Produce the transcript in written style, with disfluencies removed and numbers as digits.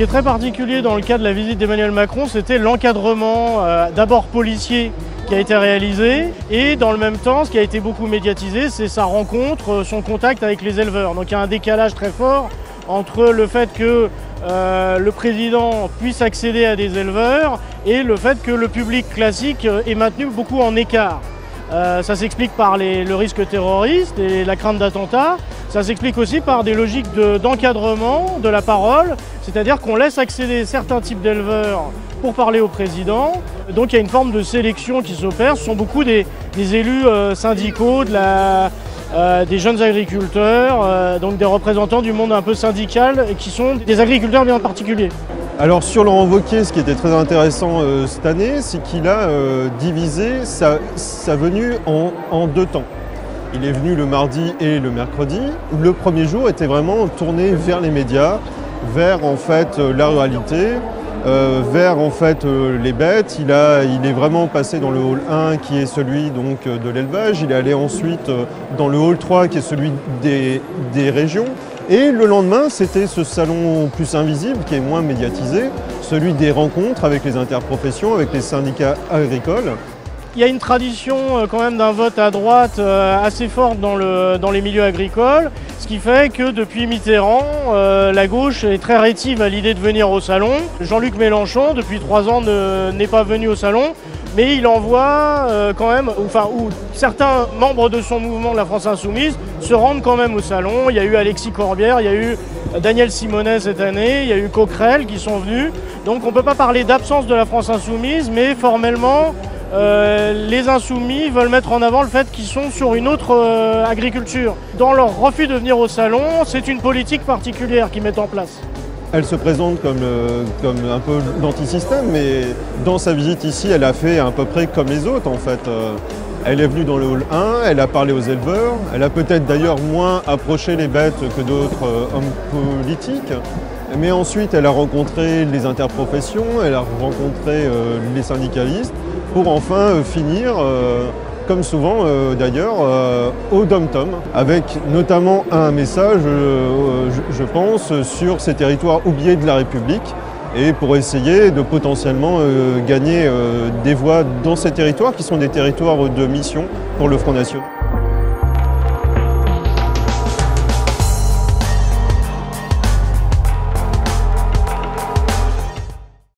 qui est très particulier dans le cas de la visite d'Emmanuel Macron, c'était l'encadrement d'abord policier qui a été réalisé et dans le même temps, ce qui a été beaucoup médiatisé, c'est sa rencontre, son contact avec les éleveurs. Donc il y a un décalage très fort entre le fait que le président puisse accéder à des éleveurs et le fait que le public classique est maintenu beaucoup en écart. Ça s'explique par le risque terroriste et la crainte d'attentats. Ça s'explique aussi par des logiques d'encadrement de la parole, c'est-à-dire qu'on laisse accéder certains types d'éleveurs pour parler au président. Donc il y a une forme de sélection qui s'opère. Ce sont beaucoup des élus syndicaux, des jeunes agriculteurs, donc des représentants du monde un peu syndical, qui sont des agriculteurs bien particuliers. Alors sur Laurent Wauquiez, ce qui était très intéressant cette année, c'est qu'il a divisé sa venue en deux temps. Il est venu le mardi et le mercredi. Le premier jour était vraiment tourné vers les médias, vers en fait la ruralité, vers en fait les bêtes. Il est vraiment passé dans le hall 1 qui est celui donc de l'élevage. Il est allé ensuite dans le hall 3 qui est celui des régions. Et le lendemain, c'était ce salon plus invisible qui est moins médiatisé, celui des rencontres avec les interprofessions, avec les syndicats agricoles. Il y a une tradition quand même d'un vote à droite assez forte dans les milieux agricoles, ce qui fait que depuis Mitterrand, la gauche est très rétive à l'idée de venir au salon. Jean-Luc Mélenchon, depuis 3 ans, n'est pas venu au salon, mais il envoie quand même, ou certains membres de son mouvement de la France Insoumise se rendent quand même au salon. Il y a eu Alexis Corbière, il y a eu Daniel Simonet cette année, il y a eu Coquerel qui sont venus. Donc on ne peut pas parler d'absence de la France Insoumise, mais formellement, les insoumis veulent mettre en avant le fait qu'ils sont sur une autre agriculture. Dans leur refus de venir au salon, c'est une politique particulière qu'ils mettent en place. Elle se présente comme un peu l'antisystème, mais dans sa visite ici, elle a fait à peu près comme les autres en fait. Elle est venue dans le hall 1, elle a parlé aux éleveurs, elle a peut-être d'ailleurs moins approché les bêtes que d'autres hommes politiques. Mais ensuite, elle a rencontré les interprofessions, elle a rencontré les syndicalistes, pour enfin finir, comme souvent d'ailleurs, au Dom-Tom, avec notamment un message, je pense, sur ces territoires oubliés de la République, et pour essayer de potentiellement gagner des voix dans ces territoires qui sont des territoires de mission pour le Front National.